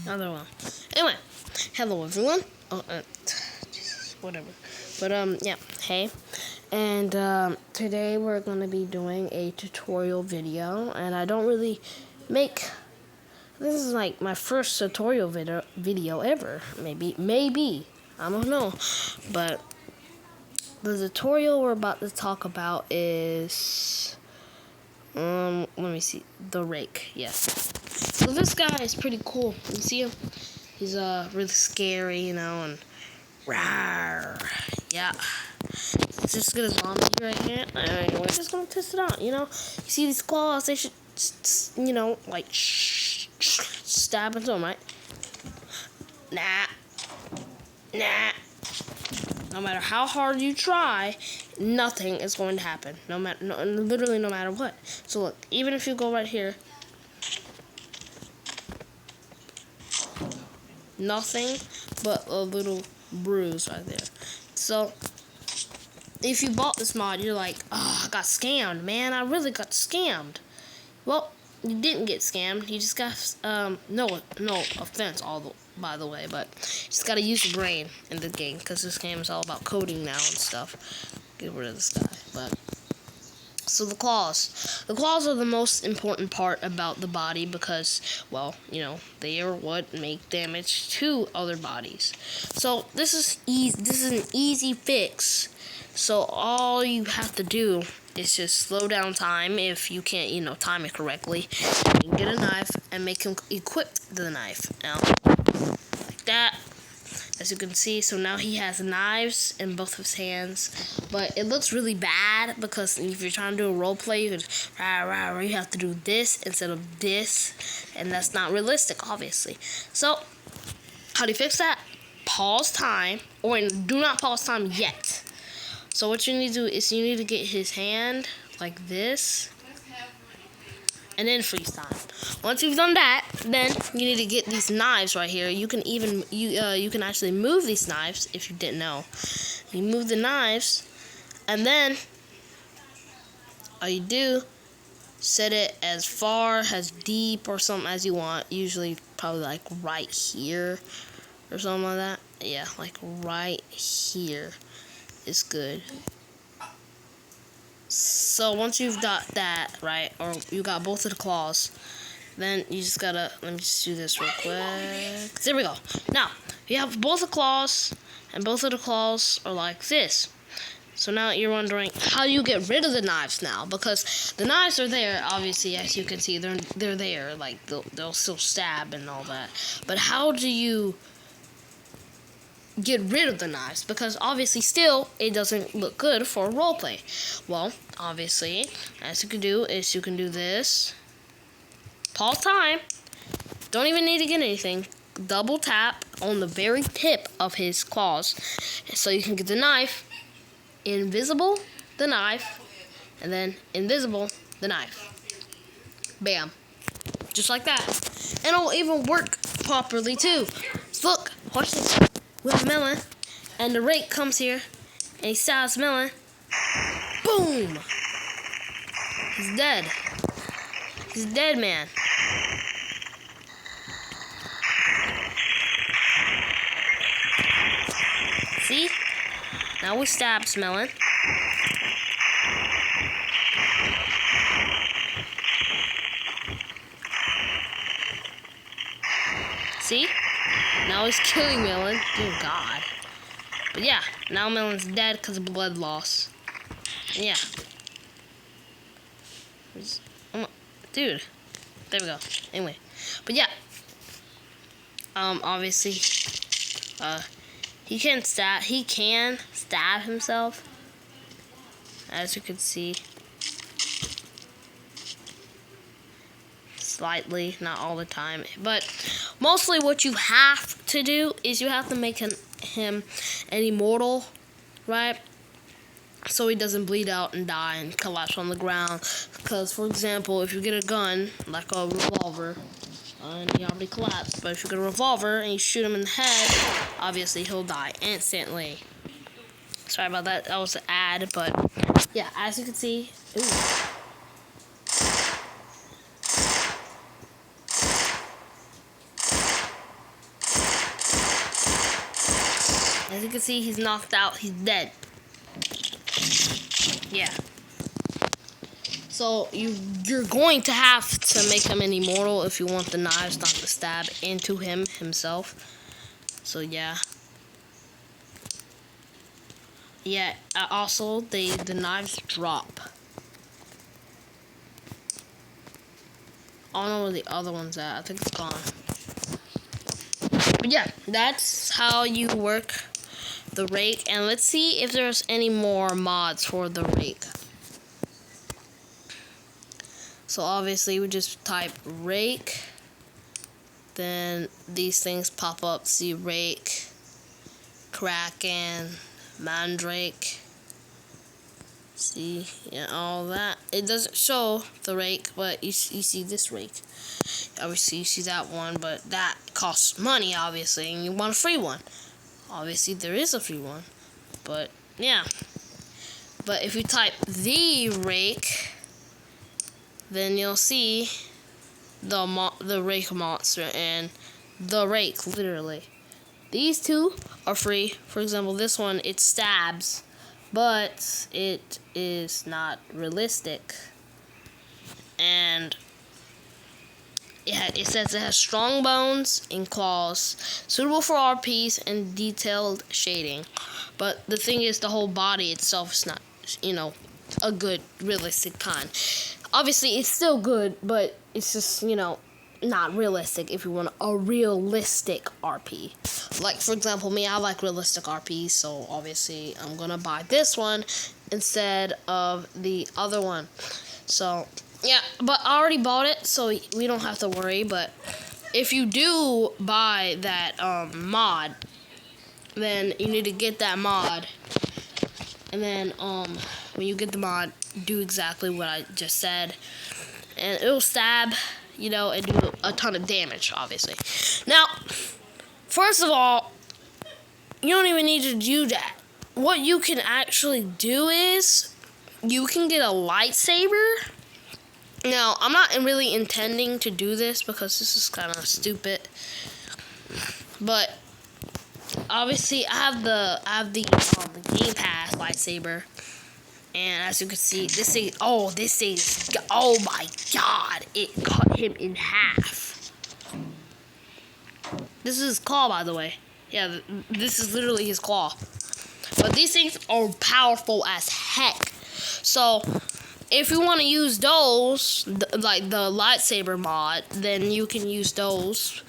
Other one. Anyway, hello everyone. Jesus, whatever. But yeah, hey. And today we're gonna be doing a tutorial video, and I don't really make. This is like my first tutorial video ever. Maybe I don't know, but the tutorial we're about to talk about is let me see, the rake. Yes. So this guy is pretty cool. You see him? He's really scary, you know, and rawr. Yeah. Let's just get a zombie right here. And we're just gonna test it out, you know. You see these claws? They should, you know, like stab into them, right? Nah. No matter how hard you try, nothing is going to happen. Literally no matter what. So look, even if you go right here, nothing but a little bruise right there. So if you bought this mod, you're like, oh, I got scammed, man. I really got scammed. Well, you didn't get scammed. You just got no offense, by the way, but you just gotta use your brain in the game, because this game is all about coding now and stuff. Get rid of this guy. But so the claws are the most important part about the body, because, well, you know, they are what make damage to other bodies. So this is an easy fix. So all you have to do is just slow down time. If you can't, you know, time it correctly, you can get a knife and make him equip the knife. Now, like that, as you can see. So now he has knives in both of his hands, but it looks really bad because if you're trying to do a role play, you have to do this instead of this, and that's not realistic, obviously. So how do you fix that? Pause time, or do not pause time yet. So what you need to do is you need to get his hand like this, and then freeze time. Once you've done that, then you need to get these knives right here. You can even you can actually move these knives if you didn't know. You move the knives, and then all you do, set it as far, as deep, or something as you want. Usually, probably like right here or something like that. Yeah, like right here is good. So once you've got that, right, or you got both of the claws, then you just gotta, let me just do this real quick. There we go. Now, you have both the claws, and both of the claws are like this. So now you're wondering, how do you get rid of the knives now? Because the knives are there, obviously, as you can see, they're there, like they'll still stab and all that. But how do you get rid of the knives? Because obviously still it doesn't look good for a roleplay. Well, obviously, as you can do is you can do this. Pause time. Don't even need to get anything. Double tap on the very tip of his claws, so you can get the knife. Invisible, the knife, and then invisible, the knife. Bam. Just like that. And it'll even work properly too. So look, watch this. We have melon, and the rake comes here, and he stabs melon. Boom! He's dead. He's dead, man. See? Now we stabs melon. See? Now he's killing Melon. Dear God. But yeah, now Melon's dead because of blood loss. And yeah. Dude. There we go. Anyway. But yeah. Obviously, he can stab himself. As you can see. Slightly, not all the time, but mostly what you have to do is you have to make him an immortal, right? So he doesn't bleed out and die and collapse on the ground. Because, for example, if you get a gun, like a revolver, and he already collapsed, but if you get a revolver and you shoot him in the head, obviously he'll die instantly. Sorry about that, that was an ad, but yeah, as you can see, ooh. As you can see, he's knocked out. He's dead. Yeah. So you're going to have to make him an immortal if you want the knives not to stab into him himself. So yeah. Yeah. Also, the knives drop. I don't know where the other one's at. I think it's gone. But yeah, that's how you work the rake. And let's see if there's any more mods for the rake. So obviously we just type rake. Then these things pop up. See rake, kraken, mandrake. See, yeah, all that. It doesn't show the rake, but you see this rake. Obviously, you see that one, but that costs money, obviously, and you want a free one. Obviously, there is a free one, but yeah. But if you type the rake, then you'll see the rake monster and the rake, literally. These two are free. For example, this one, it stabs, but it is not realistic. And yeah, it says it has strong bones and claws, suitable for RPs and detailed shading. But the thing is, the whole body itself is not, a good realistic kind. Obviously, it's still good, but it's just, not realistic if you want a realistic RP. Like, for example, me, I like realistic RPs, so obviously I'm gonna buy this one instead of the other one. So, yeah, but I already bought it, so we don't have to worry. But if you do buy that mod, then you need to get that mod. And then when you get the mod, do exactly what I just said. And it'll stab, and do a ton of damage, obviously. Now, first of all, you don't even need to do that. What you can actually do is, you can get a lightsaber. Now, I'm not really intending to do this because this is kind of stupid. But obviously, I have the Game Pass lightsaber, and as you can see, this thing, oh my god, it cut him in half. This is his claw, by the way. Yeah, this is literally his claw. But these things are powerful as heck. So if you want to use those, like the lightsaber mod, then you can use those,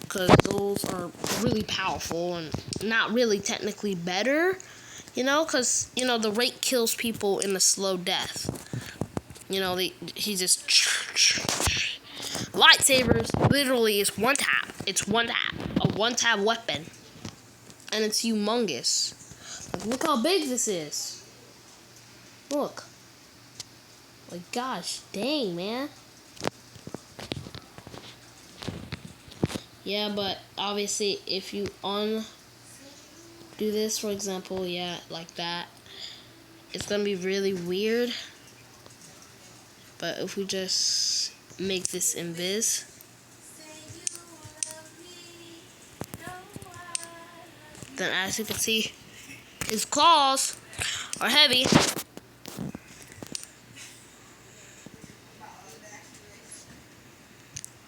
because those are really powerful and not really technically better, because, the rake kills people in a slow death. He just... Lightsabers literally is one tap. It's one tap. A one-tap weapon. And it's humongous. Like, look how big this is. Look. Like, gosh, dang, man. Yeah, but obviously, if you do this, for example, yeah, like that, it's gonna be really weird. But if we just make this invis, then as you can see, his claws are heavy.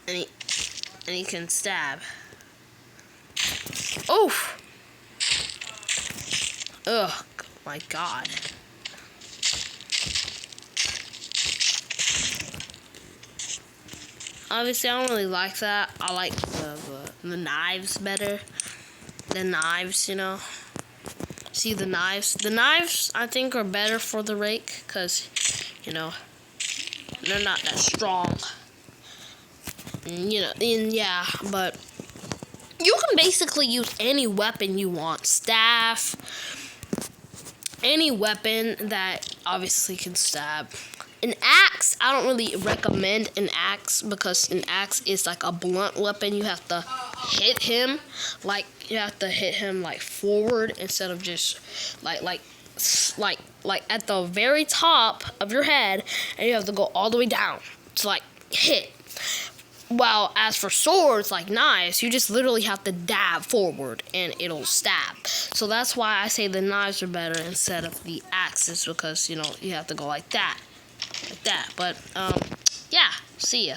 And he can stab. Oof! Ugh, my god. Obviously, I don't really like that. I like the knives better. The knives, See the knives? The knives, I think, are better for the rake, because, they're not that strong. And, yeah, but you can basically use any weapon you want. Staff, any weapon that obviously can stab. An axe, I don't really recommend an axe, because an axe is like a blunt weapon. You have to hit him, like forward instead of just like at the very top of your head, and you have to go all the way down to hit. While as for swords, like knives, you just literally have to dab forward and it'll stab. So that's why I say the knives are better instead of the axes, because, you know, you have to go like that. Like that. But, yeah, see ya.